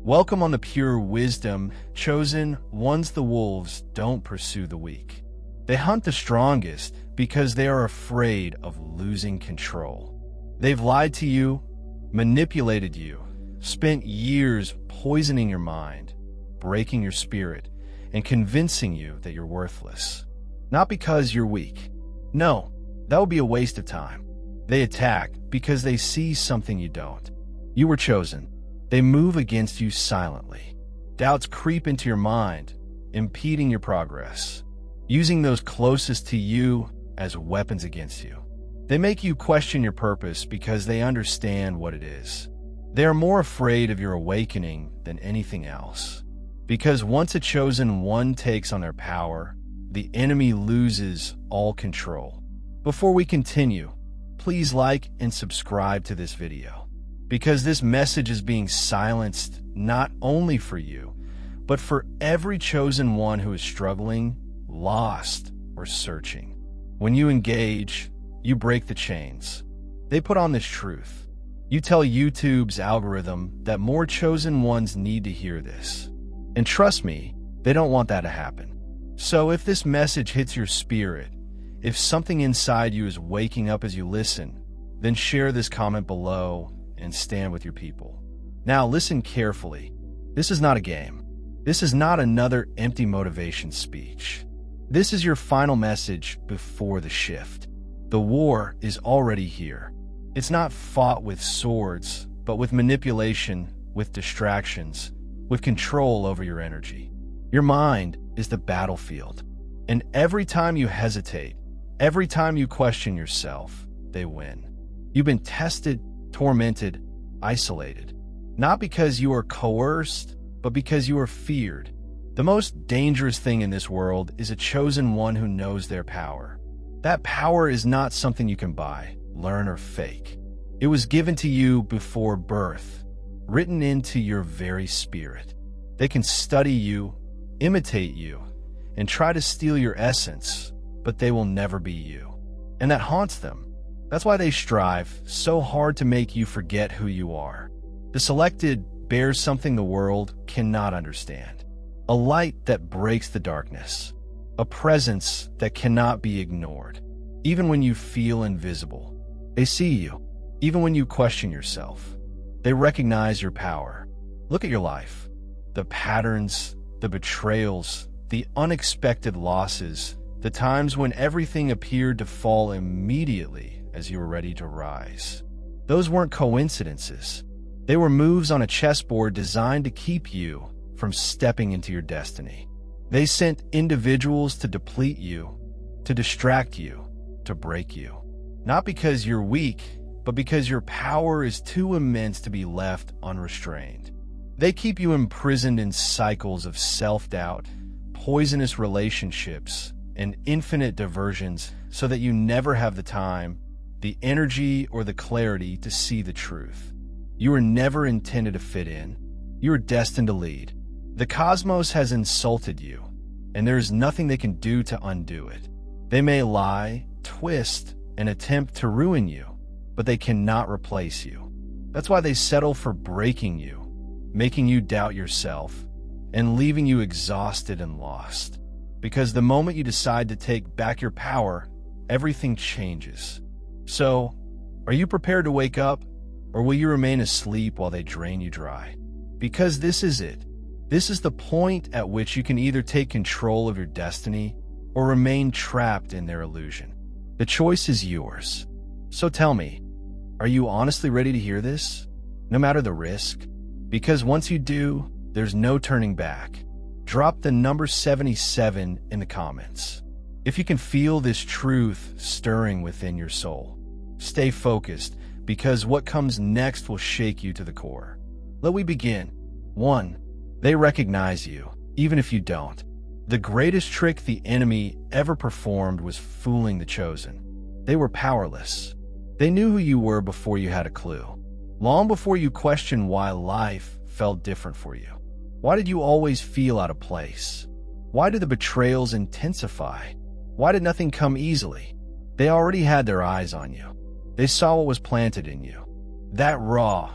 Welcome on the pure wisdom. Chosen ones, the wolves don't pursue the weak. They hunt the strongest because they are afraid of losing control. They've lied to you, manipulated you, spent years poisoning your mind, breaking your spirit, and convincing you that you're worthless. Not because you're weak. No, that would be a waste of time. They attack because they see something you don't. You were chosen. They move against you silently. Doubts creep into your mind, impeding your progress, using those closest to you as weapons against you. They make you question your purpose because they understand what it is. They are more afraid of your awakening than anything else. Because once a chosen one takes on their power, the enemy loses all control. Before we continue, please like and subscribe to this video, because this message is being silenced not only for you, but for every chosen one who is struggling, lost, or searching. When you engage, you break the chains. They put on this truth. You tell YouTube's algorithm that more chosen ones need to hear this. And trust me, they don't want that to happen. So if this message hits your spirit, if something inside you is waking up as you listen, then share this comment below and stand with your people. Now listen carefully. This is not a game. This is not another empty motivation speech. This is your final message before the shift. The war is already here. It's not fought with swords, but with manipulation, with distractions, with control over your energy. Your mind is the battlefield. And every time you hesitate, every time you question yourself, they win. You've been tested, tormented, isolated. Not because you are coerced, but because you are feared. The most dangerous thing in this world is a chosen one who knows their power. That power is not something you can buy, learn, or fake. It was given to you before birth, written into your very spirit. They can study you, imitate you, and try to steal your essence, but they will never be you. And that haunts them. That's why they strive so hard to make you forget who you are. The selected bears something the world cannot understand. A light that breaks the darkness. A presence that cannot be ignored. Even when you feel invisible, they see you. Even when you question yourself, they recognize your power. Look at your life. The patterns, the betrayals, the unexpected losses, the times when everything appeared to fall immediately as you were ready to rise. Those weren't coincidences. They were moves on a chessboard designed to keep you from stepping into your destiny. They sent individuals to deplete you, to distract you, to break you. Not because you're weak, but because your power is too immense to be left unrestrained. They keep you imprisoned in cycles of self-doubt, poisonous relationships, and infinite diversions so that you never have the time, the energy, or the clarity to see the truth. You were never intended to fit in. You were destined to lead. The cosmos has insulted you, and there is nothing they can do to undo it. They may lie, twist, and attempt to ruin you, but they cannot replace you. That's why they settle for breaking you, making you doubt yourself, and leaving you exhausted and lost. Because the moment you decide to take back your power, everything changes. So, are you prepared to wake up, or will you remain asleep while they drain you dry? Because this is it. This is the point at which you can either take control of your destiny or remain trapped in their illusion. The choice is yours. So tell me, are you honestly ready to hear this? No matter the risk? Because once you do, there's no turning back. Drop the number 77 in the comments. If you can feel this truth stirring within your soul, stay focused, because what comes next will shake you to the core. Let we begin. 1. They recognize you, even if you don't. The greatest trick the enemy ever performed was fooling the chosen. They were powerless. They knew who you were before you had a clue. Long before you questioned why life felt different for you. Why did you always feel out of place? Why did the betrayals intensify? Why did nothing come easily? They already had their eyes on you. They saw what was planted in you. That raw,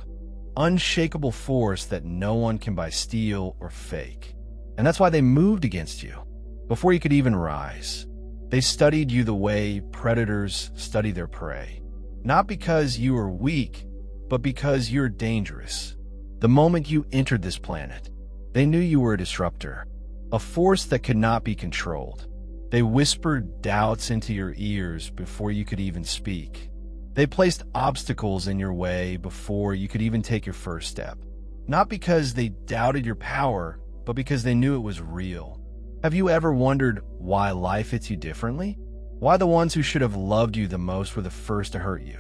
unshakable force that no one can buy, steal, or fake. And that's why they moved against you before you could even rise. They studied you the way predators study their prey. Not because you were weak, but because you're dangerous. The moment you entered this planet, they knew you were a disruptor, a force that could not be controlled. They whispered doubts into your ears before you could even speak. They placed obstacles in your way before you could even take your first step. Not because they doubted your power, but because they knew it was real. Have you ever wondered why life hits you differently? Why the ones who should have loved you the most were the first to hurt you?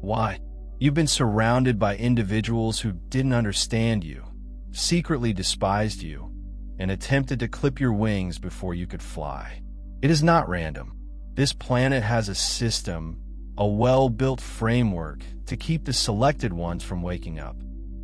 Why? You've been surrounded by individuals who didn't understand you, secretly despised you, and attempted to clip your wings before you could fly. It is not random. This planet has a system, a well-built framework to keep the selected ones from waking up.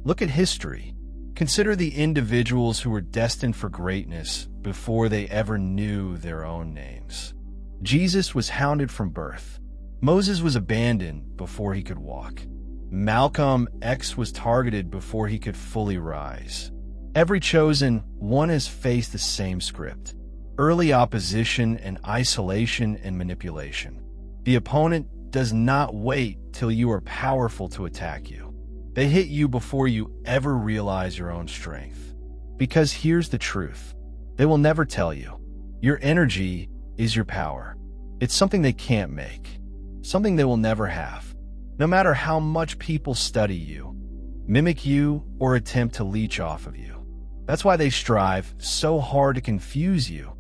Look at history. Consider the individuals who were destined for greatness before they ever knew their own names. Jesus was hounded from birth. Moses was abandoned before he could walk. Malcolm X was targeted before he could fully rise. Every chosen one has faced the same script: early opposition and isolation and manipulation. The opponent does not wait till you are powerful to attack you. They hit you before you ever realize your own strength. Because here's the truth: they will never tell you. Your energy is your power. It's something they can't make, something they will never have. No matter how much people study you, mimic you, or attempt to leech off of you. That's why they strive so hard to confuse you,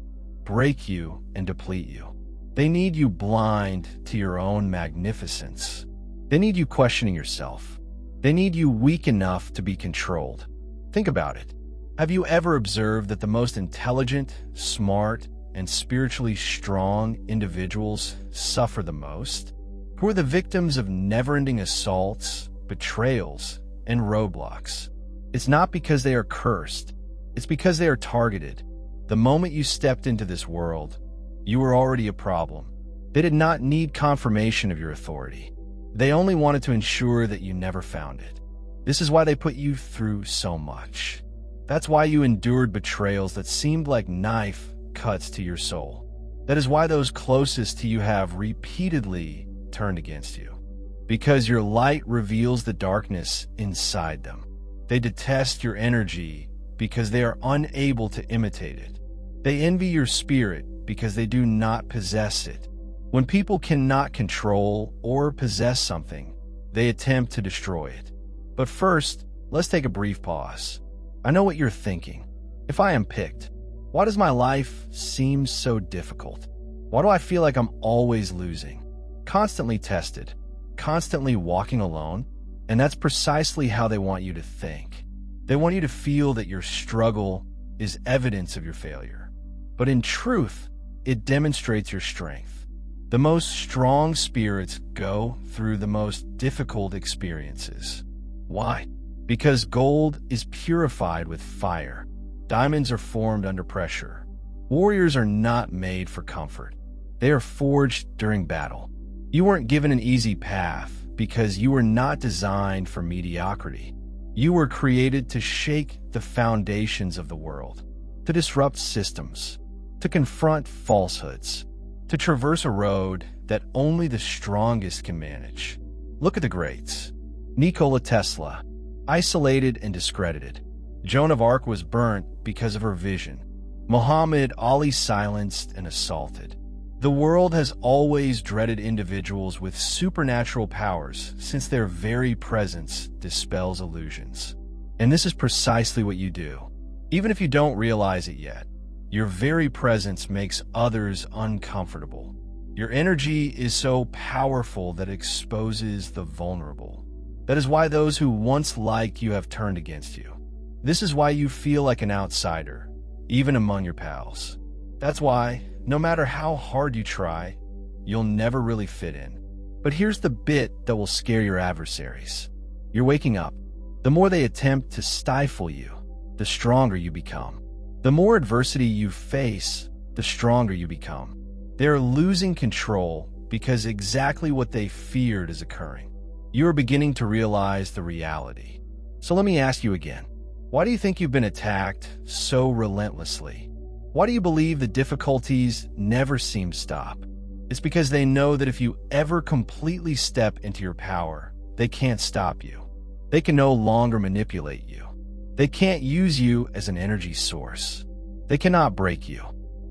break you, and deplete you. They need you blind to your own magnificence. They need you questioning yourself. They need you weak enough to be controlled. Think about it. Have you ever observed that the most intelligent, smart, and spiritually strong individuals suffer the most? Who are the victims of never-ending assaults, betrayals, and roadblocks? It's not because they are cursed. It's because they are targeted. The moment you stepped into this world, you were already a problem. They did not need confirmation of your authority. They only wanted to ensure that you never found it. This is why they put you through so much. That's why you endured betrayals that seemed like knife cuts to your soul. That is why those closest to you have repeatedly turned against you. Because your light reveals the darkness inside them. They detest your energy because they are unable to imitate it. They envy your spirit because they do not possess it. When people cannot control or possess something, they attempt to destroy it. But first, let's take a brief pause. I know what you're thinking. If I am picked, why does my life seem so difficult? Why do I feel like I'm always losing? Constantly tested, constantly walking alone? And that's precisely how they want you to think. They want you to feel that your struggle is evidence of your failure. But in truth, it demonstrates your strength. The most strong spirits go through the most difficult experiences. Why? Because gold is purified with fire. Diamonds are formed under pressure. Warriors are not made for comfort. They are forged during battle. You weren't given an easy path because you were not designed for mediocrity. You were created to shake the foundations of the world, to disrupt systems, to confront falsehoods, to traverse a road that only the strongest can manage. Look at the greats. Nikola Tesla, isolated and discredited. Joan of Arc was burnt because of her vision. Muhammad Ali silenced and assaulted. The world has always dreaded individuals with supernatural powers since their very presence dispels illusions. And this is precisely what you do. Even if you don't realize it yet, your very presence makes others uncomfortable. Your energy is so powerful that it exposes the vulnerable. That is why those who once liked you have turned against you. This is why you feel like an outsider, even among your pals. That's why, no matter how hard you try, you'll never really fit in. But here's the bit that will scare your adversaries. You're waking up. The more they attempt to stifle you, the stronger you become. The more adversity you face, the stronger you become. They're losing control because exactly what they feared is occurring. You are beginning to realize the reality. So let me ask you again. Why do you think you've been attacked so relentlessly? Why do you believe the difficulties never seem to stop? It's because they know that if you ever completely step into your power, they can't stop you. They can no longer manipulate you. They can't use you as an energy source. They cannot break you,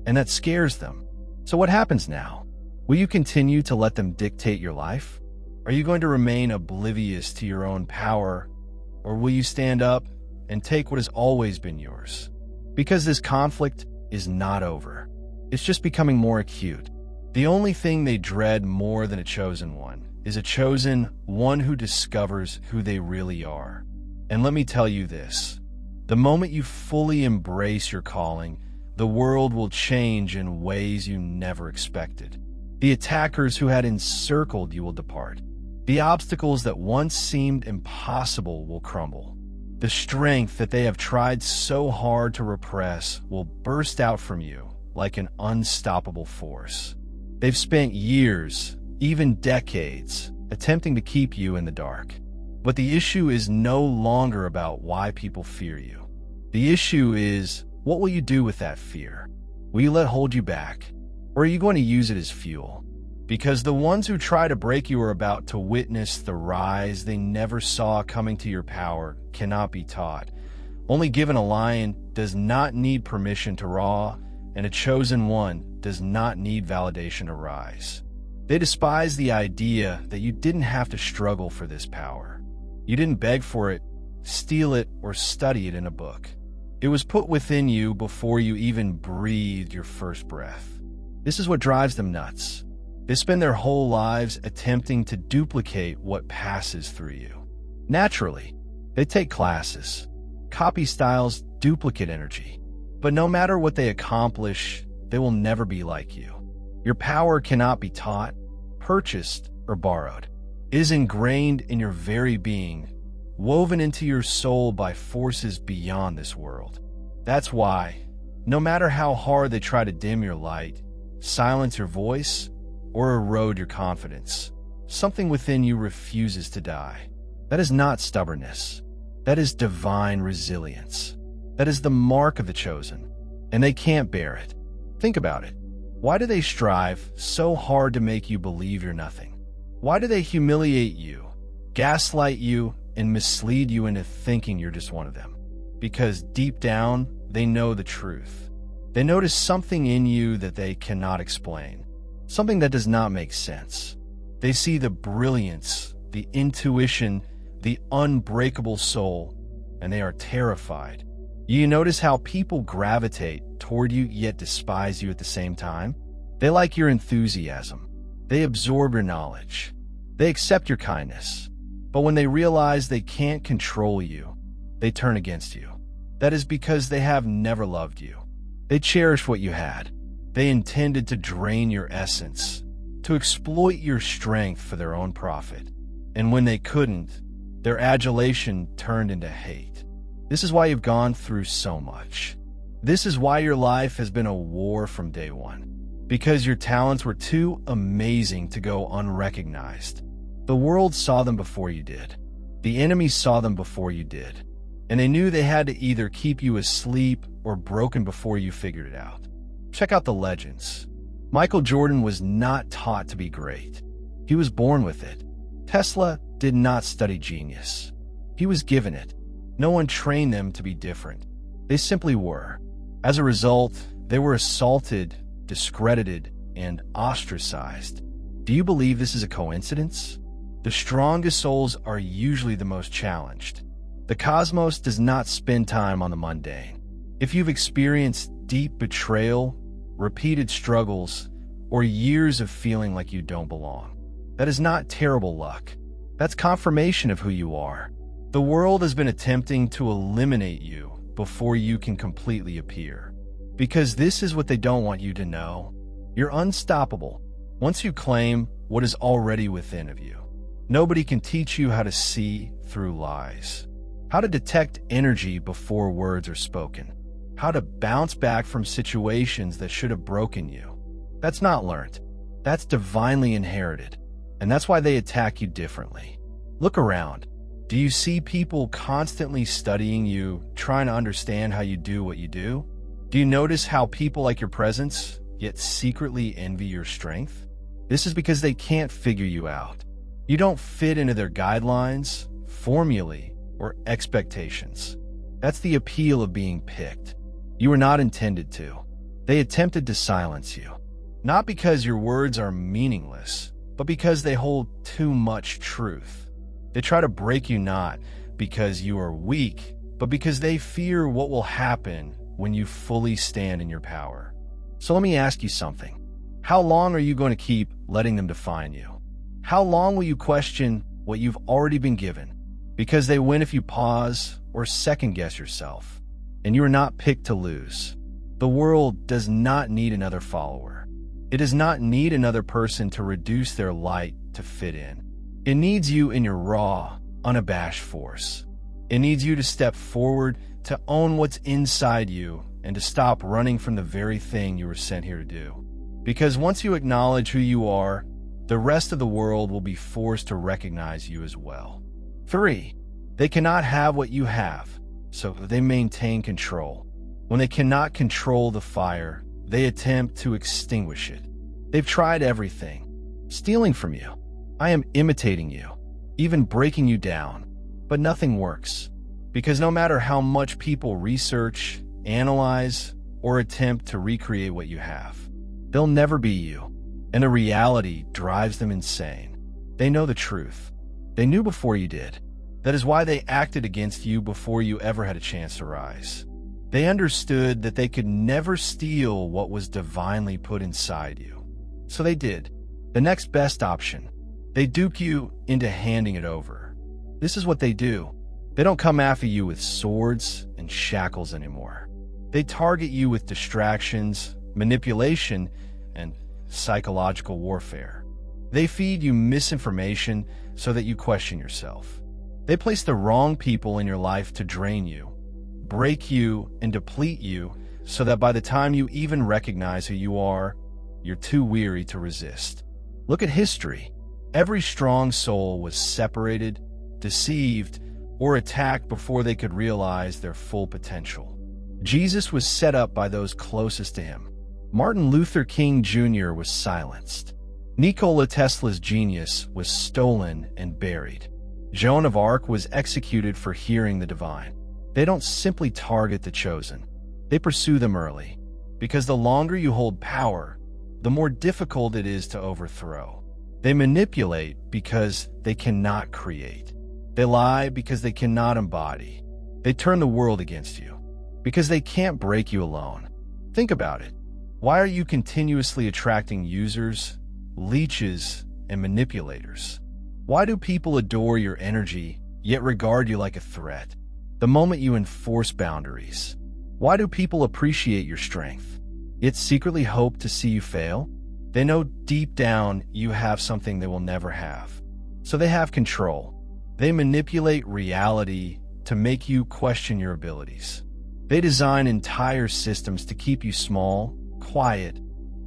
and that scares them. So what happens now? Will you continue to let them dictate your life? Are you going to remain oblivious to your own power, or will you stand up and take what has always been yours? Because this conflict is not over. It's just becoming more acute. The only thing they dread more than a chosen one is a chosen one who discovers who they really are. And let me tell you this, the moment you fully embrace your calling, the world will change in ways you never expected. The attackers who had encircled you will depart. The obstacles that once seemed impossible will crumble. The strength that they have tried so hard to repress will burst out from you like an unstoppable force. They've spent years, even decades, attempting to keep you in the dark. But the issue is no longer about why people fear you. The issue is, what will you do with that fear? Will you let it hold you back? Or are you going to use it as fuel? Because the ones who try to break you are about to witness the rise they never saw coming to your power cannot be taught. Only given a lion does not need permission to roar, and a chosen one does not need validation to rise. They despise the idea that you didn't have to struggle for this power. You didn't beg for it, steal it, or study it in a book. It was put within you before you even breathed your first breath. This is what drives them nuts. They spend their whole lives attempting to duplicate what passes through you. Naturally, they take classes, copy styles, duplicate energy. But no matter what they accomplish, they will never be like you. Your power cannot be taught, purchased, or borrowed. It is ingrained in your very being, woven into your soul by forces beyond this world. That's why, no matter how hard they try to dim your light, silence your voice, or erode your confidence, something within you refuses to die. That is not stubbornness. That is divine resilience. That is the mark of the chosen, and they can't bear it. Think about it. Why do they strive so hard to make you believe you're nothing? Why do they humiliate you, gaslight you, and mislead you into thinking you're just one of them? Because deep down, they know the truth. They notice something in you that they cannot explain, something that does not make sense. They see the brilliance, the intuition, the unbreakable soul, and they are terrified. You notice how people gravitate toward you yet despise you at the same time? They like your enthusiasm. They absorb your knowledge. They accept your kindness. But when they realize they can't control you, they turn against you. That is because they have never loved you. They cherish what you had. They intended to drain your essence, to exploit your strength for their own profit. And when they couldn't, their adulation turned into hate. This is why you've gone through so much. This is why your life has been a war from day one. Because your talents were too amazing to go unrecognized. The world saw them before you did. The enemy saw them before you did. And they knew they had to either keep you asleep or broken before you figured it out. Check out the legends. Michael Jordan was not taught to be great. He was born with it. Tesla did not study genius. He was given it. No one trained them to be different. They simply were. As a result, they were assaulted, discredited, and ostracized. Do you believe this is a coincidence? The strongest souls are usually the most challenged. The cosmos does not spend time on the mundane. If you've experienced deep betrayal, repeated struggles, or years of feeling like you don't belong, that is not terrible luck. That's confirmation of who you are. The world has been attempting to eliminate you before you can completely appear. Because this is what they don't want you to know. You're unstoppable once you claim what is already within of you. Nobody can teach you how to see through lies, how to detect energy before words are spoken, how to bounce back from situations that should have broken you. That's not learned. That's divinely inherited. And that's why they attack you differently. Look around. Do you see people constantly studying you, trying to understand how you do what you do? Do you notice how people like your presence, yet secretly envy your strength? This is because they can't figure you out. You don't fit into their guidelines, formulae, or expectations. That's the appeal of being picked. You were not intended to. They attempted to silence you. Not because your words are meaningless, but because they hold too much truth. They try to break you not because you are weak, but because they fear what will happen when you fully stand in your power. So let me ask you something. How long are you going to keep letting them define you? How long will you question what you've already been given? Because they win if you pause or second-guess yourself, and you are not picked to lose. The world does not need another follower. It does not need another person to reduce their light to fit in. It needs you in your raw, unabashed force. It needs you to step forward, to own what's inside you, and to stop running from the very thing you were sent here to do. Because once you acknowledge who you are, the rest of the world will be forced to recognize you as well. 3. They cannot have what you have, so they maintain control. When they cannot control the fire, they attempt to extinguish it. They've tried everything. Stealing from you. I am imitating you. Even breaking you down. But nothing works. Because no matter how much people research, analyze, or attempt to recreate what you have, they'll never be you. And the reality drives them insane. They know the truth. They knew before you did. That is why they acted against you before you ever had a chance to rise. They understood that they could never steal what was divinely put inside you. So they did. The next best option. They dupe you into handing it over. This is what they do. They don't come after you with swords and shackles anymore. They target you with distractions, manipulation, and psychological warfare. They feed you misinformation so that you question yourself. They place the wrong people in your life to drain you, break you, and deplete you so that by the time you even recognize who you are, you're too weary to resist. Look at history. Every strong soul was separated, deceived, or attacked before they could realize their full potential. Jesus was set up by those closest to him. Martin Luther King Jr. was silenced. Nikola Tesla's genius was stolen and buried. Joan of Arc was executed for hearing the divine. They don't simply target the chosen. They pursue them early. Because the longer you hold power, the more difficult it is to overthrow. They manipulate because they cannot create. They lie because they cannot embody. They turn the world against you because they can't break you alone. Think about it. Why are you continuously attracting users, leeches, and manipulators? Why do people adore your energy, yet regard you like a threat? The moment you enforce boundaries. Why do people appreciate your strength, yet secretly hope to see you fail? They know deep down you have something they will never have. So they have control. They manipulate reality to make you question your abilities. They design entire systems to keep you small, quiet,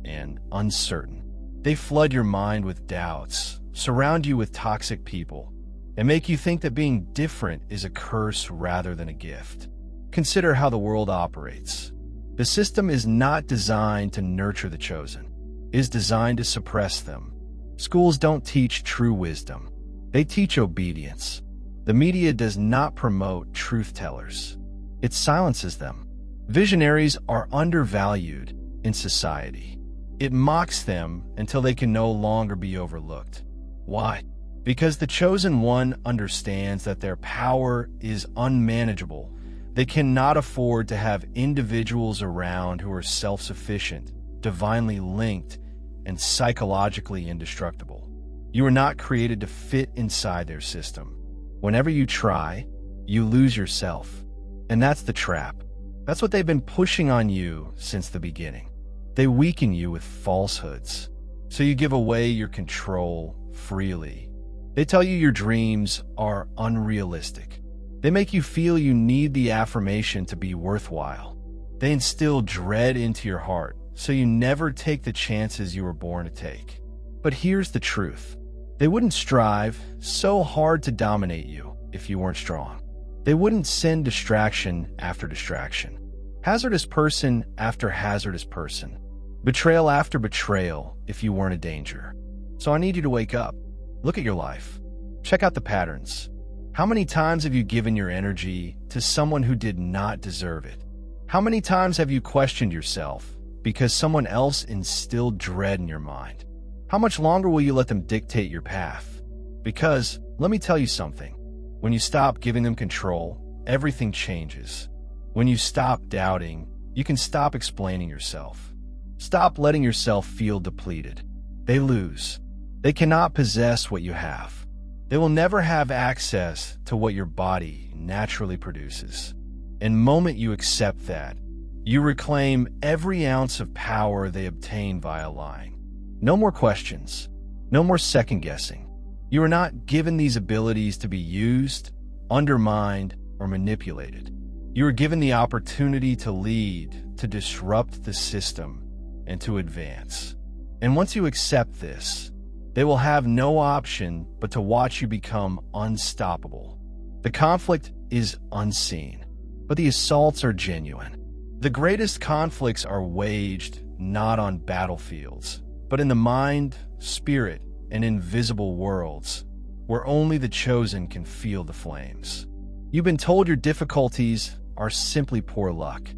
and uncertain. They flood your mind with doubts, surround you with toxic people, and make you think that being different is a curse rather than a gift. Consider how the world operates. The system is not designed to nurture the chosen. It is designed to suppress them. Schools don't teach true wisdom. They teach obedience. The media does not promote truth tellers. It silences them. Visionaries are undervalued in society. It mocks them until they can no longer be overlooked. Why? Because the chosen one understands that their power is unmanageable. They cannot afford to have individuals around who are self-sufficient, divinely linked, and psychologically indestructible. You are not created to fit inside their system. Whenever you try, you lose yourself. And that's the trap. That's what they've been pushing on you since the beginning. They weaken you with falsehoods, so you give away your control freely. They tell you your dreams are unrealistic. They make you feel you need the affirmation to be worthwhile. They instill dread into your heart, so you never take the chances you were born to take. But here's the truth. They wouldn't strive so hard to dominate you if you weren't strong. They wouldn't send distraction after distraction, hazardous person after hazardous person, betrayal after betrayal if you weren't a danger. So I need you to wake up. Look at your life. Check out the patterns. How many times have you given your energy to someone who did not deserve it? How many times have you questioned yourself because someone else instilled dread in your mind? How much longer will you let them dictate your path? Because, let me tell you something, when you stop giving them control, everything changes. When you stop doubting, you can stop explaining yourself. Stop letting yourself feel depleted. They lose. They cannot possess what you have. They will never have access to what your body naturally produces. And the moment you accept that, you reclaim every ounce of power they obtain via lying. No more questions. No more second-guessing. You are not given these abilities to be used, undermined, or manipulated. You are given the opportunity to lead, to disrupt the system, and to advance. And once you accept this, they will have no option but to watch you become unstoppable. The conflict is unseen, but the assaults are genuine. The greatest conflicts are waged not on battlefields, but in the mind, spirit, and invisible worlds, where only the chosen can feel the flames. You've been told your difficulties are simply poor luck,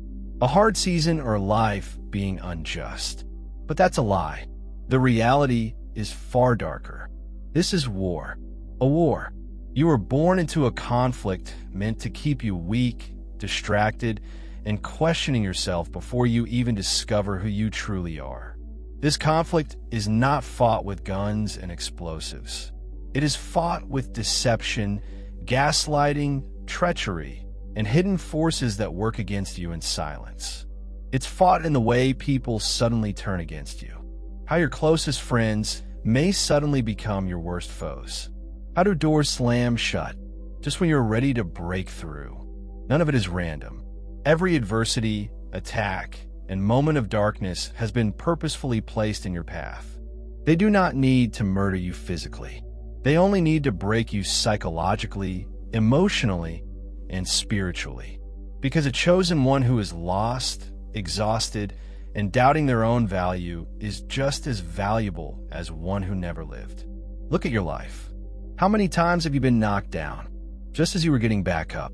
a hard season, or life being unjust. But that's a lie. The reality is far darker. This is war. A war. You were born into a conflict meant to keep you weak, distracted, and questioning yourself before you even discover who you truly are. This conflict is not fought with guns and explosives. It is fought with deception, gaslighting, treachery, and hidden forces that work against you in silence. It's fought in the way people suddenly turn against you. How your closest friends may suddenly become your worst foes. How do doors slam shut just when you're ready to break through? None of it is random. Every adversity, attack, and moment of darkness has been purposefully placed in your path. They do not need to murder you physically. They only need to break you psychologically, emotionally, and spiritually. Because a chosen one who is lost, exhausted, and doubting their own value is just as valuable as one who never lived. Look at your life. How many times have you been knocked down, just as you were getting back up?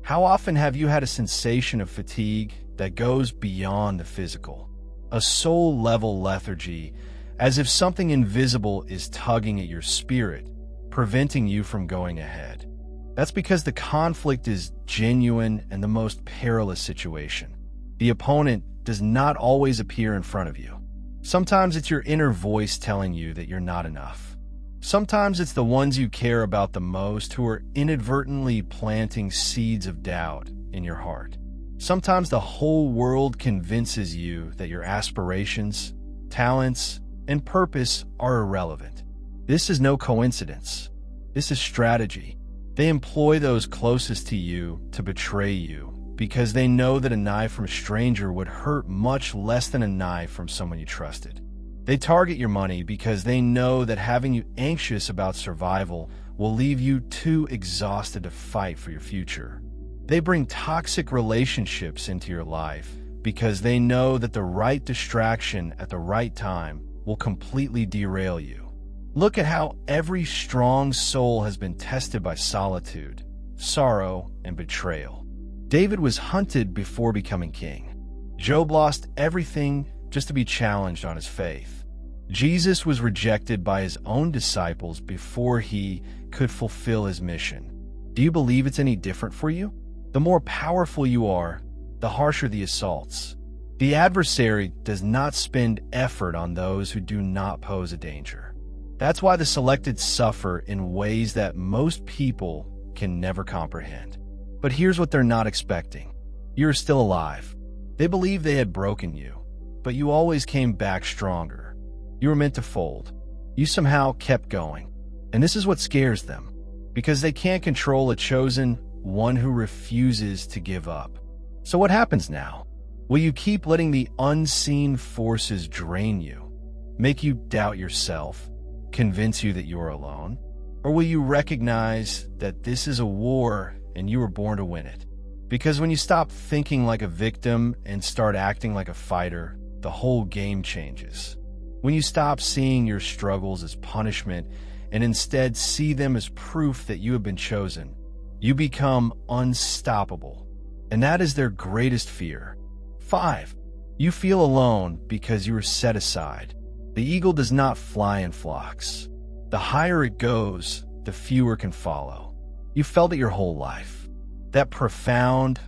How often have you had a sensation of fatigue that goes beyond the physical? A soul-level lethargy, as if something invisible is tugging at your spirit, preventing you from going ahead. That's because the conflict is genuine and the most perilous situation. The opponent does not always appear in front of you. Sometimes it's your inner voice telling you that you're not enough. Sometimes it's the ones you care about the most who are inadvertently planting seeds of doubt in your heart. Sometimes the whole world convinces you that your aspirations, talents, and purpose are irrelevant. This is no coincidence. This is strategy. They employ those closest to you to betray you because they know that a knife from a stranger would hurt much less than a knife from someone you trusted. They target your money because they know that having you anxious about survival will leave you too exhausted to fight for your future. They bring toxic relationships into your life because they know that the right distraction at the right time will completely derail you. Look at how every strong soul has been tested by solitude, sorrow, and betrayal. David was hunted before becoming king. Job lost everything just to be challenged on his faith. Jesus was rejected by his own disciples before he could fulfill his mission. Do you believe it's any different for you? The more powerful you are, the harsher the assaults. The adversary does not spend effort on those who do not pose a danger. That's why the selected suffer in ways that most people can never comprehend. But here's what they're not expecting. You're still alive. They believe they had broken you, but you always came back stronger. You were meant to fold. You somehow kept going. And this is what scares them, because they can't control a chosen one who refuses to give up. So what happens now? Will you keep letting the unseen forces drain you, make you doubt yourself, convince you that you're alone? Or will you recognize that this is a war and you were born to win it? Because when you stop thinking like a victim and start acting like a fighter, the whole game changes. When you stop seeing your struggles as punishment and instead see them as proof that you have been chosen, you become unstoppable. And that is their greatest fear. 5. You feel alone because you are set aside. The eagle does not fly in flocks. The higher it goes, the fewer can follow. You felt it your whole life. That profound,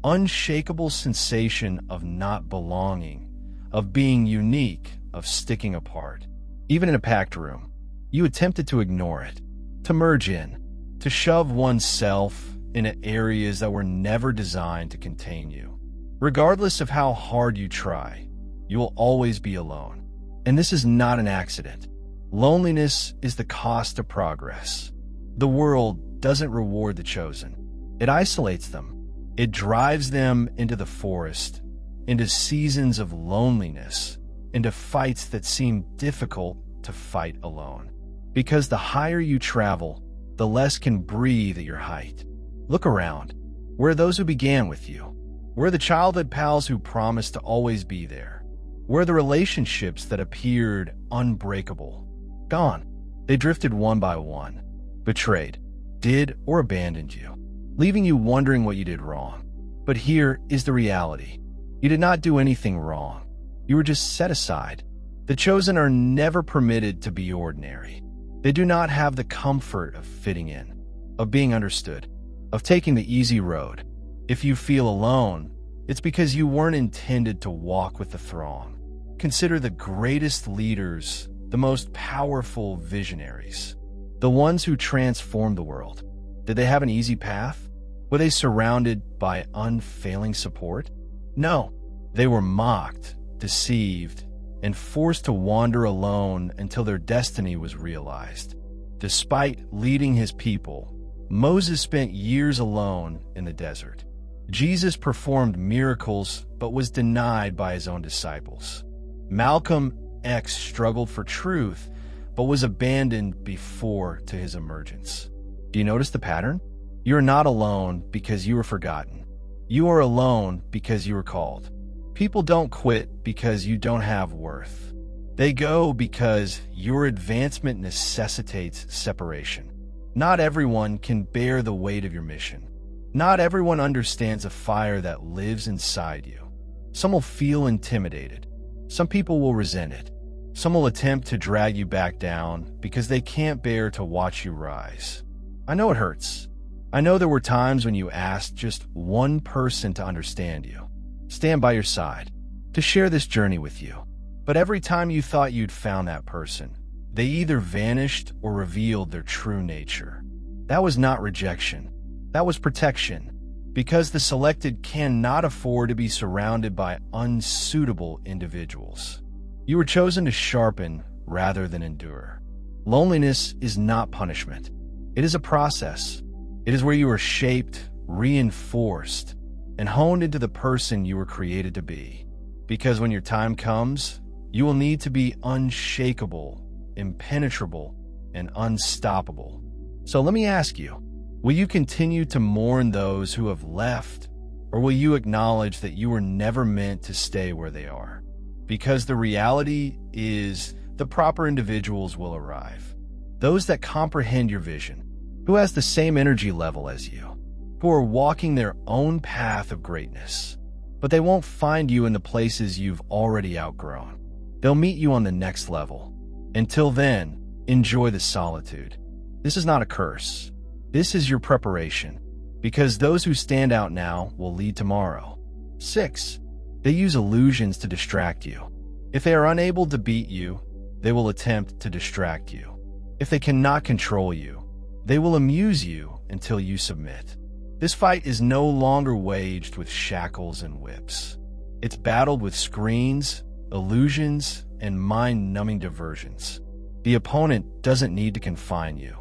unshakable sensation of not belonging, of being unique, of sticking apart. Even in a packed room, you attempted to ignore it, to merge in, to shove oneself into areas that were never designed to contain you. Regardless of how hard you try, you will always be alone. And this is not an accident. Loneliness is the cost of progress. The world doesn't reward the chosen. It isolates them. It drives them into the forest, into seasons of loneliness, into fights that seem difficult to fight alone. Because the higher you travel, the less can breathe at your height. Look around. Where are those who began with you? Where are the childhood pals who promised to always be there? Where are the relationships that appeared unbreakable? Gone. They drifted one by one, betrayed, did or abandoned you, leaving you wondering what you did wrong. But here is the reality. You did not do anything wrong. You were just set aside. The chosen are never permitted to be ordinary. They do not have the comfort of fitting in, of being understood, of taking the easy road. If you feel alone, it's because you weren't intended to walk with the throng. Consider the greatest leaders, the most powerful visionaries, the ones who transformed the world. Did they have an easy path? Were they surrounded by unfailing support? No. They were mocked, deceived, and forced to wander alone until their destiny was realized. Despite leading his people, Moses spent years alone in the desert. Jesus performed miracles but was denied by his own disciples. Malcolm X struggled for truth but was abandoned before to his emergence. Do you notice the pattern? You are not alone because you were forgotten. You are alone because you were called. People don't quit because you don't have worth. They go because your advancement necessitates separation. Not everyone can bear the weight of your mission. Not everyone understands a fire that lives inside you. Some will feel intimidated. Some people will resent it. Some will attempt to drag you back down because they can't bear to watch you rise. I know it hurts. I know there were times when you asked just one person to understand you, stand by your side, to share this journey with you. But every time you thought you'd found that person, they either vanished or revealed their true nature. That was not rejection. That was protection. Because the selected cannot afford to be surrounded by unsuitable individuals. You were chosen to sharpen rather than endure. Loneliness is not punishment. It is a process. It is where you are shaped, reinforced, and honed into the person you were created to be. Because when your time comes, you will need to be unshakable, impenetrable, and unstoppable. So let me ask you, will you continue to mourn those who have left, or will you acknowledge that you were never meant to stay where they are? Because the reality is the proper individuals will arrive. Those that comprehend your vision, who has the same energy level as you, who are walking their own path of greatness. But they won't find you in the places you've already outgrown. They'll meet you on the next level. Until then, enjoy the solitude. This is not a curse. This is your preparation, because those who stand out now will lead tomorrow. 6. They use illusions to distract you. If they are unable to beat you, they will attempt to distract you. If they cannot control you, they will amuse you until you submit. This fight is no longer waged with shackles and whips. It's battled with screens, illusions, and mind-numbing diversions. The opponent doesn't need to confine you.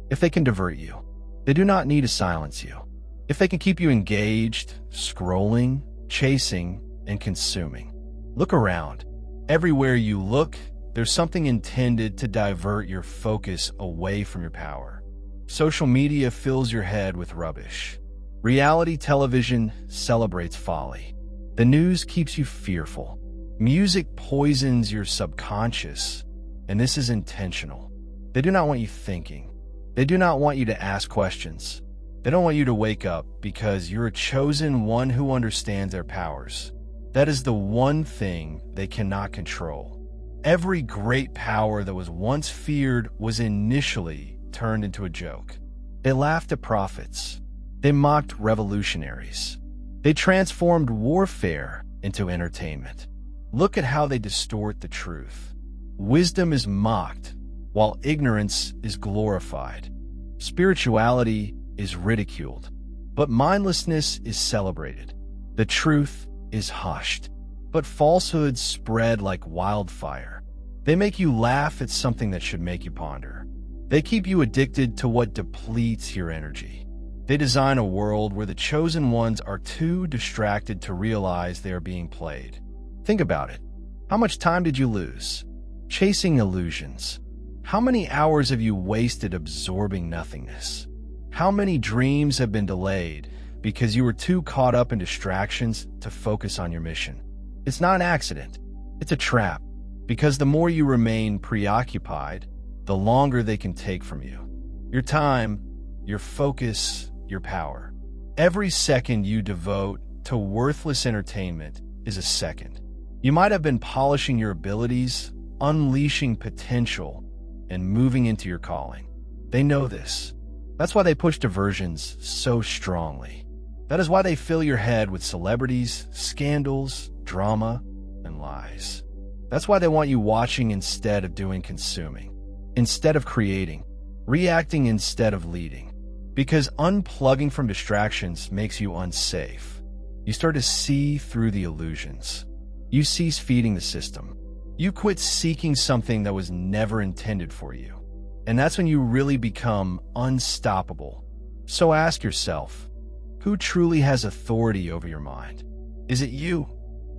If they can divert you, they do not need to silence you. If they can keep you engaged, scrolling, chasing, and consuming. Look around. Everywhere you look, there's something intended to divert your focus away from your power. Social media fills your head with rubbish. Reality television celebrates folly. The news keeps you fearful. Music poisons your subconscious, and this is intentional. They do not want you thinking. They do not want you to ask questions. They don't want you to wake up because you're a chosen one who understands their powers. That is the one thing they cannot control. Every great power that was once feared was initially turned into a joke. They laughed at prophets. They mocked revolutionaries. They transformed warfare into entertainment. Look at how they distort the truth. Wisdom is mocked, while ignorance is glorified. Spirituality is ridiculed, but mindlessness is celebrated. The truth is hushed, but falsehoods spread like wildfire. They make you laugh at something that should make you ponder. They keep you addicted to what depletes your energy. They design a world where the chosen ones are too distracted to realize they are being played. Think about it. How much time did you lose? Chasing illusions. How many hours have you wasted absorbing nothingness? How many dreams have been delayed because you were too caught up in distractions to focus on your mission? It's not an accident. It's a trap, because the more you remain preoccupied, the longer they can take from you. Your time, your focus, your power. Every second you devote to worthless entertainment is a second. You might have been polishing your abilities, unleashing potential, and moving into your calling. They know this. That's why they push diversions so strongly. That is why they fill your head with celebrities, scandals, drama, and lies. That's why they want you watching instead of doing consuming, instead of creating, reacting instead of leading. Because unplugging from distractions makes you unsafe. You start to see through the illusions. You cease feeding the system. You quit seeking something that was never intended for you. And that's when you really become unstoppable. So ask yourself, who truly has authority over your mind? Is it you,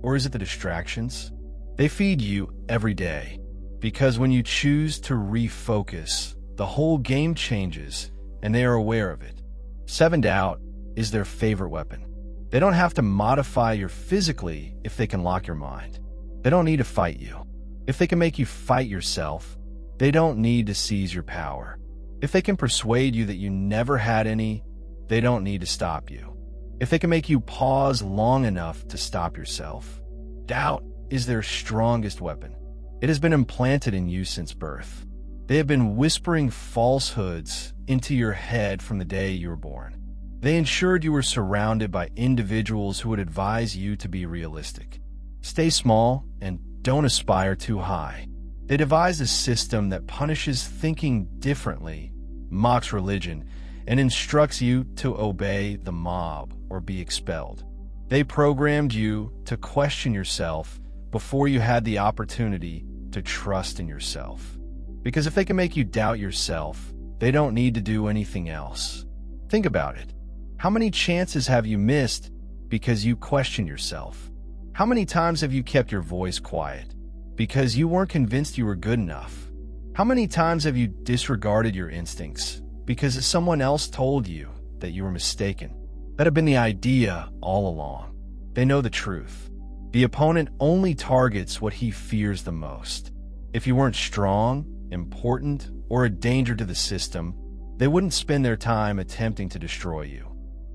or is it the distractions? They feed you every day. Because when you choose to refocus, the whole game changes, and they are aware of it. Self-doubt is their favorite weapon. They don't have to modify you physically if they can lock your mind. They don't need to fight you. If they can make you fight yourself, they don't need to seize your power. If they can persuade you that you never had any, they don't need to stop you. If they can make you pause long enough to stop yourself. Doubt is their strongest weapon. It has been implanted in you since birth. They have been whispering falsehoods into your head from the day you were born. They ensured you were surrounded by individuals who would advise you to be realistic. Stay small and don't aspire too high. They devised a system that punishes thinking differently, mocks religion, and instructs you to obey the mob or be expelled. They programmed you to question yourself before you had the opportunity to trust in yourself. Because if they can make you doubt yourself, they don't need to do anything else. Think about it. How many chances have you missed because you question yourself? How many times have you kept your voice quiet because you weren't convinced you were good enough? How many times have you disregarded your instincts because someone else told you that you were mistaken? That had been the idea all along. They know the truth. The opponent only targets what he fears the most. If you weren't strong, important, or a danger to the system, they wouldn't spend their time attempting to destroy you.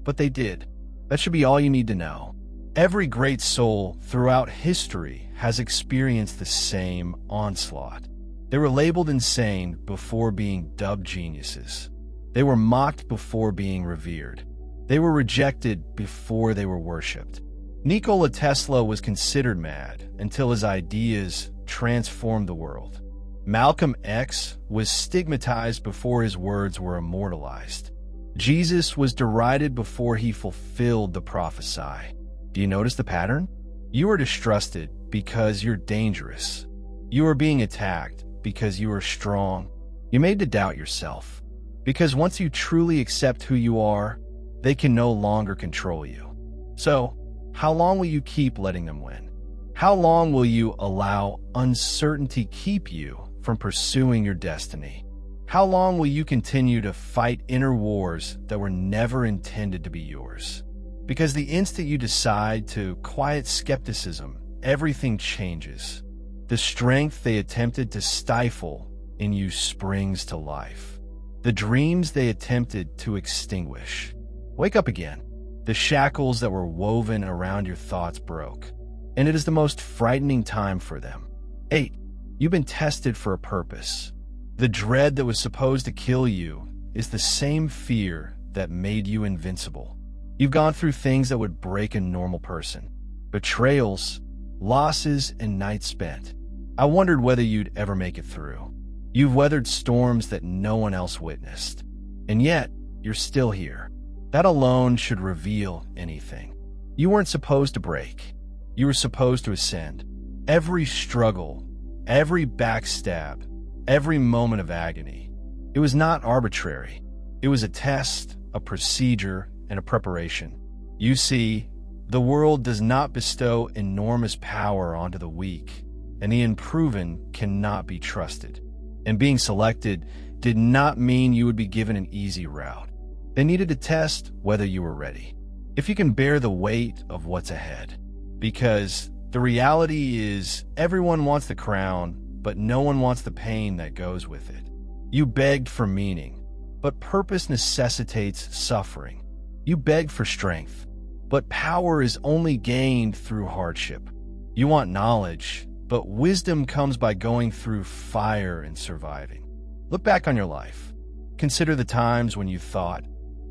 But they did. That should be all you need to know. Every great soul throughout history has experienced the same onslaught. They were labeled insane before being dubbed geniuses. They were mocked before being revered. They were rejected before they were worshipped. Nikola Tesla was considered mad until his ideas transformed the world. Malcolm X was stigmatized before his words were immortalized. Jesus was derided before he fulfilled the prophesy. Do you notice the pattern? You are distrusted because you're dangerous. You are being attacked because you are strong. You're made to doubt yourself. Because once you truly accept who you are, they can no longer control you. So, how long will you keep letting them win? How long will you allow uncertainty keep you from pursuing your destiny? How long will you continue to fight inner wars that were never intended to be yours? Because the instant you decide to quiet skepticism, everything changes. The strength they attempted to stifle in you springs to life. The dreams they attempted to extinguish wake up again. The shackles that were woven around your thoughts broke, and it is the most frightening time for them. 8. You've been tested for a purpose. The dread that was supposed to kill you is the same fear that made you invincible. You've gone through things that would break a normal person. Betrayals, losses, and nights spent. I wondered whether you'd ever make it through. You've weathered storms that no one else witnessed. And yet, you're still here. That alone should reveal anything. You weren't supposed to break. You were supposed to ascend. Every struggle, every backstab, every moment of agony, it was not arbitrary. It was a test, a procedure, and a preparation. You see, the world does not bestow enormous power onto the weak, and the unproven cannot be trusted. And being selected did not mean you would be given an easy route. They needed to test whether you were ready, if you can bear the weight of what's ahead. Because the reality is, everyone wants the crown, but no one wants the pain that goes with it. You begged for meaning, but purpose necessitates suffering. You begged for strength, but power is only gained through hardship. You want knowledge, but wisdom comes by going through fire and surviving. Look back on your life. Consider the times when you thought,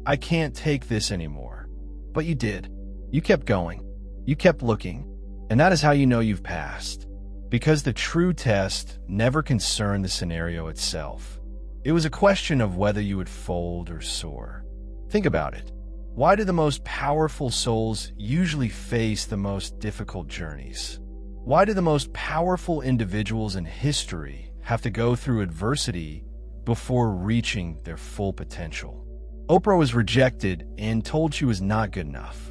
I can't take this anymore. But you did. You kept going. You kept looking. And that is how you know you've passed. Because the true test never concerned the scenario itself. It was a question of whether you would fold or soar. Think about it. Why do the most powerful souls usually face the most difficult journeys? Why do the most powerful individuals in history have to go through adversity before reaching their full potential? Oprah was rejected and told she was not good enough.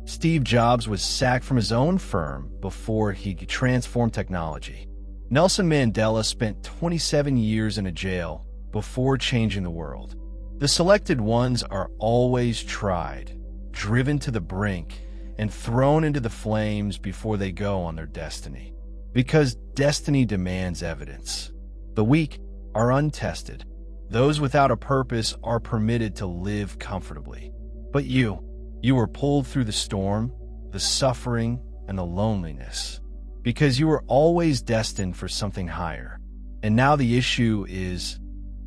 Steve Jobs was sacked from his own firm before he transformed technology. Nelson Mandela spent 27 years in a jail before changing the world. The selected ones are always tried, driven to the brink, and thrown into the flames before they go on their destiny. Because destiny demands evidence. The weak are untested. Those without a purpose are permitted to live comfortably. But you were pulled through the storm, the suffering, and the loneliness. Because you were always destined for something higher. And now the issue is,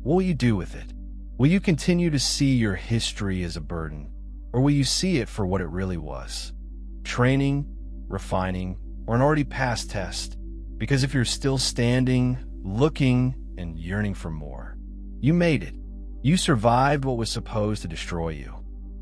what will you do with it? Will you continue to see your history as a burden, or will you see it for what it really was? Training, refining, or an already passed test? Because if you're still standing, looking, and yearning for more, you made it. You survived what was supposed to destroy you.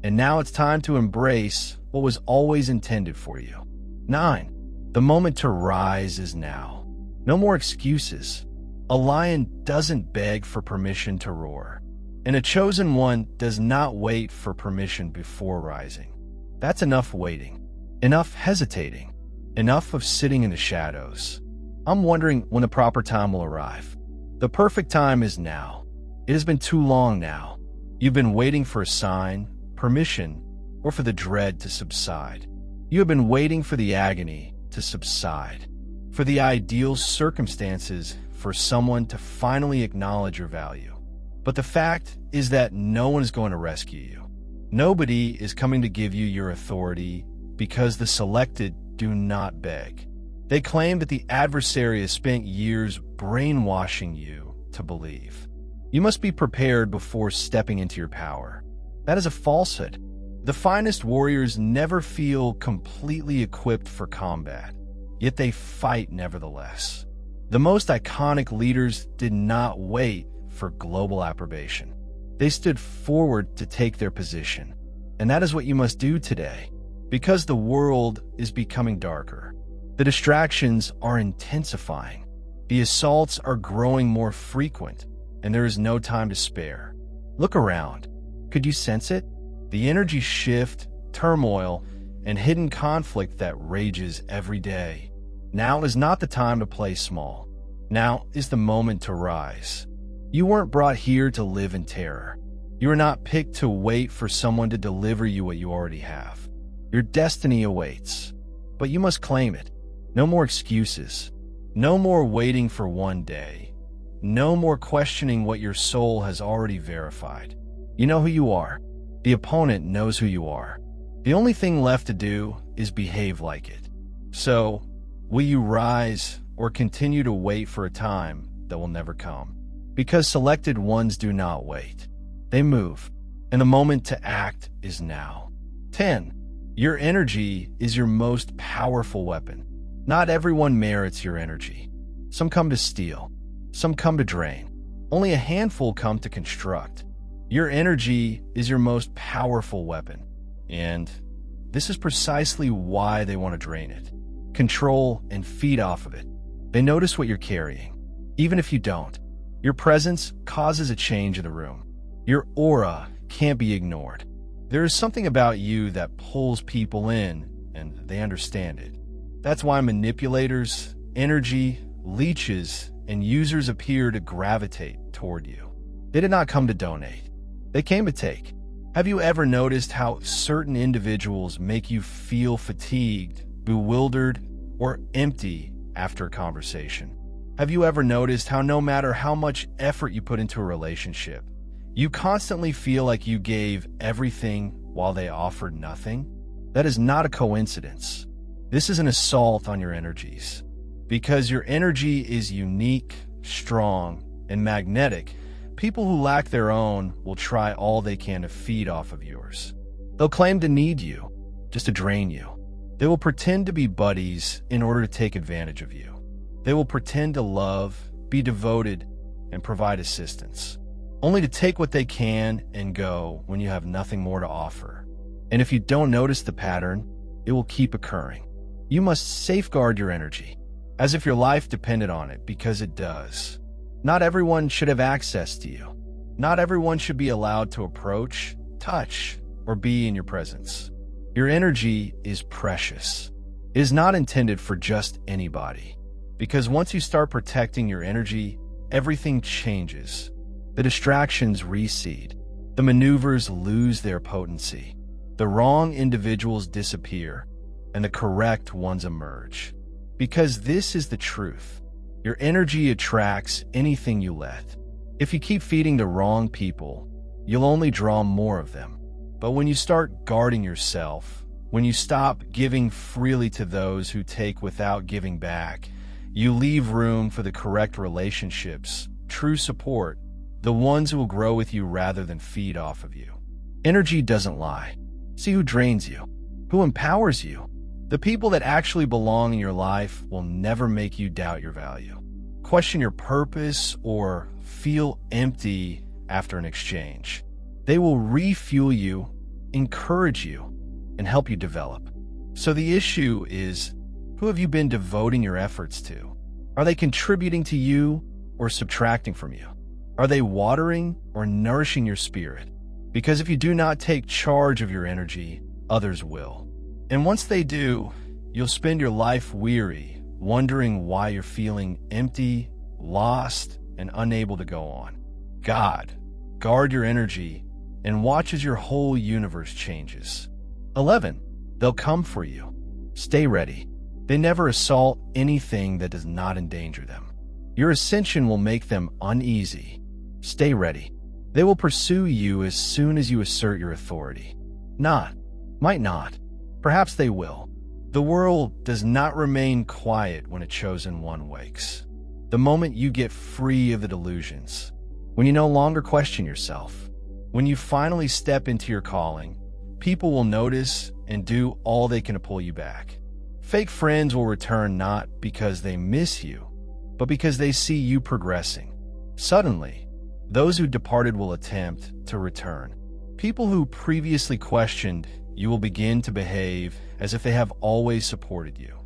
And now it's time to embrace what was always intended for you. 9. The moment to rise is now. No more excuses. A lion doesn't beg for permission to roar. And a chosen one does not wait for permission before rising. That's enough waiting. Enough hesitating. Enough of sitting in the shadows. I'm wondering when the proper time will arrive. The perfect time is now. It has been too long now. You've been waiting for a sign, permission, or for the dread to subside. You have been waiting for the agony to subside. For the ideal circumstances for someone to finally acknowledge your value. But the fact is that no one is going to rescue you. Nobody is coming to give you your authority because the selected do not beg. They claim that the adversary has spent years brainwashing you to believe. You must be prepared before stepping into your power. That is a falsehood. The finest warriors never feel completely equipped for combat, yet they fight nevertheless. The most iconic leaders did not wait for global approbation. They stood forward to take their position. And that is what you must do today. Because the world is becoming darker. The distractions are intensifying. The assaults are growing more frequent, and there is no time to spare. Look around. Could you sense it? The energy shift, turmoil, and hidden conflict that rages every day. Now is not the time to play small. Now is the moment to rise. You weren't brought here to live in terror. You are not picked to wait for someone to deliver you what you already have. Your destiny awaits, but you must claim it. No more excuses. No more waiting for one day. No more questioning what your soul has already verified. You know who you are. The opponent knows who you are. The only thing left to do is behave like it. So, will you rise or continue to wait for a time that will never come? Because selected ones do not wait. They move, and the moment to act is now. 10. Your energy is your most powerful weapon. Not everyone merits your energy. Some come to steal. Some come to drain. Only a handful come to construct. Your energy is your most powerful weapon. And this is precisely why they want to drain it. Control and feed off of it. They notice what you're carrying. Even if you don't, your presence causes a change in the room. Your aura can't be ignored. There is something about you that pulls people in, and they understand it. That's why manipulators, energy, leeches, and users appear to gravitate toward you. They did not come to donate. They came to take. Have you ever noticed how certain individuals make you feel fatigued, bewildered, or empty after a conversation? Have you ever noticed how no matter how much effort you put into a relationship, you constantly feel like you gave everything while they offered nothing? That is not a coincidence. This is an assault on your energies. Because your energy is unique, strong, and magnetic, people who lack their own will try all they can to feed off of yours. They'll claim to need you, just to drain you. They will pretend to be buddies in order to take advantage of you. They will pretend to love, be devoted, and provide assistance, only to take what they can and go when you have nothing more to offer. And if you don't notice the pattern, it will keep occurring. You must safeguard your energy, as if your life depended on it, because it does. Not everyone should have access to you. Not everyone should be allowed to approach, touch, or be in your presence. Your energy is precious. It is not intended for just anybody. Because once you start protecting your energy, everything changes. The distractions recede. The maneuvers lose their potency. The wrong individuals disappear, and the correct ones emerge. Because this is the truth. Your energy attracts anything you let. If you keep feeding the wrong people, you'll only draw more of them. But when you start guarding yourself, when you stop giving freely to those who take without giving back, you leave room for the correct relationships, true support, the ones who will grow with you rather than feed off of you. Energy doesn't lie. See who drains you, who empowers you. The people that actually belong in your life will never make you doubt your value, question your purpose, or feel empty after an exchange. They will refuel you, encourage you, and help you develop. So the issue is, who have you been devoting your efforts to? Are they contributing to you or subtracting from you? Are they watering or nourishing your spirit? Because if you do not take charge of your energy, others will. And once they do, you'll spend your life weary, wondering why you're feeling empty, lost, and unable to go on. Guard your energy and watch as your whole universe changes. 11. They'll come for you. Stay ready. They never assault anything that does not endanger them. Your ascension will make them uneasy. Stay ready. They will pursue you as soon as you assert your authority. Might not. Perhaps they will. The world does not remain quiet when a chosen one wakes. The moment you get free of the delusions, when you no longer question yourself, when you finally step into your calling, people will notice and do all they can to pull you back. Fake friends will return not because they miss you, but because they see you progressing. Suddenly, those who departed will attempt to return. People who previously questioned you will begin to behave as if they have always supported you.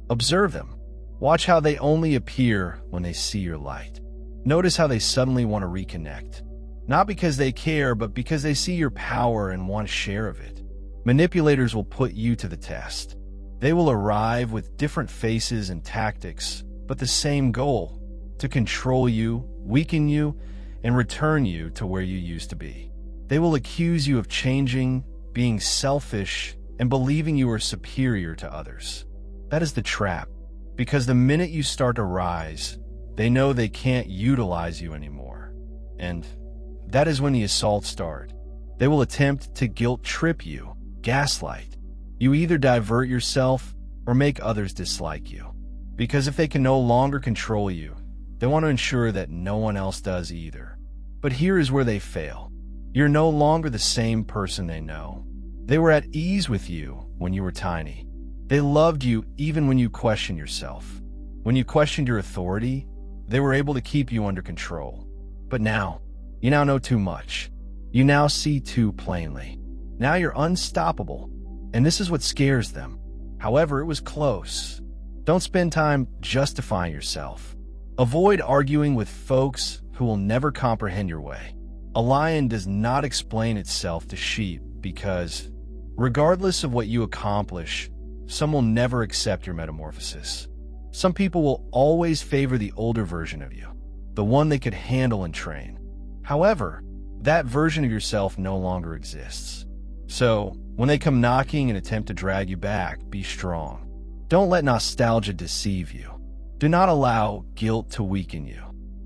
Observe them. Watch how they only appear when they see your light. Notice how they suddenly want to reconnect. Not because they care, but because they see your power and want a share of it. Manipulators will put you to the test. They will arrive with different faces and tactics, but the same goal: to control you, weaken you, and return you to where you used to be. They will accuse you of changing, being selfish, and believing you are superior to others. That is the trap, because the minute you start to rise, they know they can't utilize you anymore. And that is when the assaults start. They will attempt to guilt trip you, gaslight. You either divert yourself or make others dislike you. Because if they can no longer control you, they want to ensure that no one else does either. But here is where they fail. You're no longer the same person they know. They were at ease with you when you were tiny. They loved you even when you questioned yourself. When you questioned your authority, they were able to keep you under control. But now, you now know too much. You now see too plainly. Now you're unstoppable, and this is what scares them. However, it was close. Don't spend time justifying yourself. Avoid arguing with folks who will never comprehend your way. A lion does not explain itself to sheep because, regardless of what you accomplish, some will never accept your metamorphosis. Some people will always favor the older version of you, the one they could handle and train. However, that version of yourself no longer exists. So, when they come knocking and attempt to drag you back, be strong. Don't let nostalgia deceive you. Do not allow guilt to weaken you.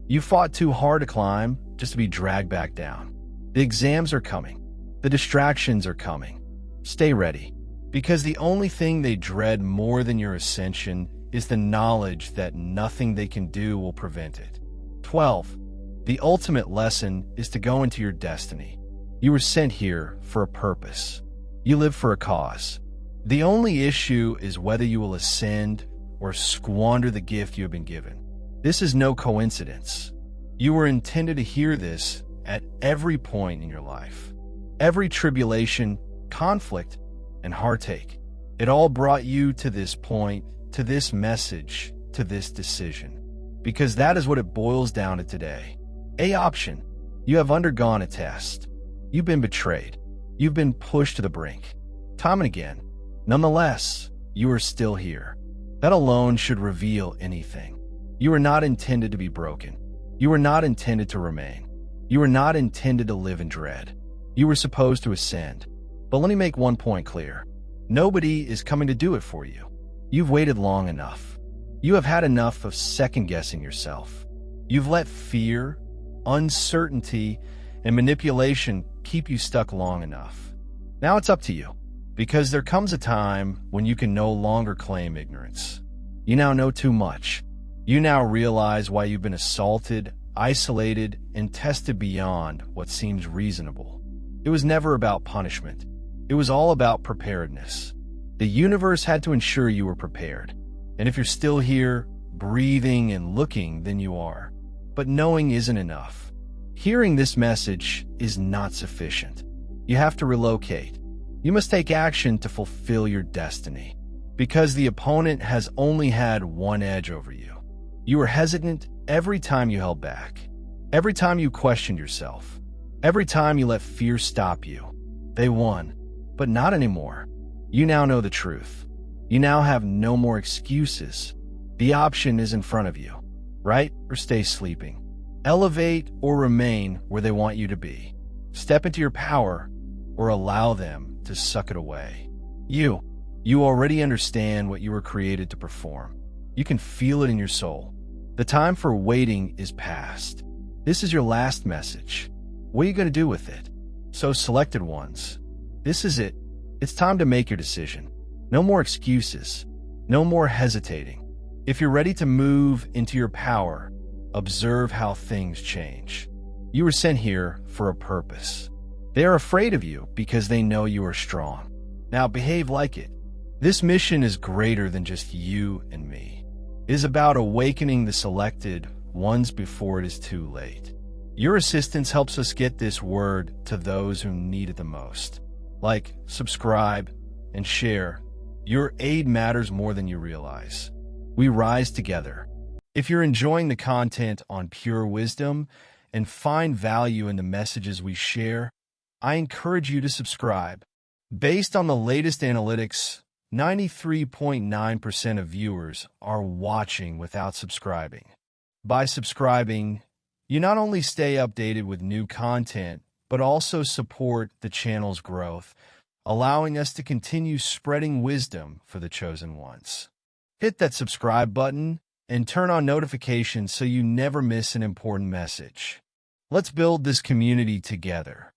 You fought too hard to climb just to be dragged back down. The exams are coming. The distractions are coming. Stay ready, because the only thing they dread more than your ascension is the knowledge that nothing they can do will prevent it. 12. The ultimate lesson is to go into your destiny. You were sent here for a purpose. You live for a cause. The only issue is whether you will ascend or squander the gift you have been given. This is no coincidence. You were intended to hear this at every point in your life. Every tribulation, conflict, and heartache. It all brought you to this point, to this message, to this decision. Because that is what it boils down to today. A option. You have undergone a test. You've been betrayed. You've been pushed to the brink. Time and again. Nonetheless, you are still here. That alone should reveal anything. You were not intended to be broken. You were not intended to remain. You were not intended to live in dread. You were supposed to ascend. But let me make one point clear. Nobody is coming to do it for you. You've waited long enough. You have had enough of second-guessing yourself. You've let fear, uncertainty, and manipulation keep you stuck long enough. Now it's up to you, because there comes a time when you can no longer claim ignorance. You now know too much. You now realize why you've been assaulted, isolated, and tested beyond what seems reasonable. It was never about punishment. It was all about preparedness. The universe had to ensure you were prepared. And if you're still here, breathing and looking, then you are. But knowing isn't enough. Hearing this message is not sufficient. You have to relocate. You must take action to fulfill your destiny. Because the opponent has only had one edge over you. You were hesitant every time you held back. Every time you questioned yourself. Every time you let fear stop you. They won, but not anymore. You now know the truth. You now have no more excuses. The option is in front of you. Right or stay sleeping. Elevate or remain where they want you to be. Step into your power or allow them to suck it away. You already understand what you were created to perform. You can feel it in your soul. The time for waiting is past. This is your last message. What are you going to do with it? So selected ones, this is it. It's time to make your decision. No more excuses. No more hesitating. If you're ready to move into your power, observe how things change. You were sent here for a purpose. They are afraid of you because they know you are strong. Now behave like it. This mission is greater than just you and me. It is about awakening the selected ones before it is too late. Your assistance helps us get this word to those who need it the most. Like, subscribe, and share. Your aid matters more than you realize. We rise together. If you're enjoying the content on Pure Wisdom and find value in the messages we share, I encourage you to subscribe. Based on the latest analytics, 93.9% of viewers are watching without subscribing. By subscribing, You not only stay updated with new content, but also support the channel's growth, allowing us to continue spreading wisdom for the chosen ones. Hit that subscribe button and turn on notifications so you never miss an important message. Let's build this community together.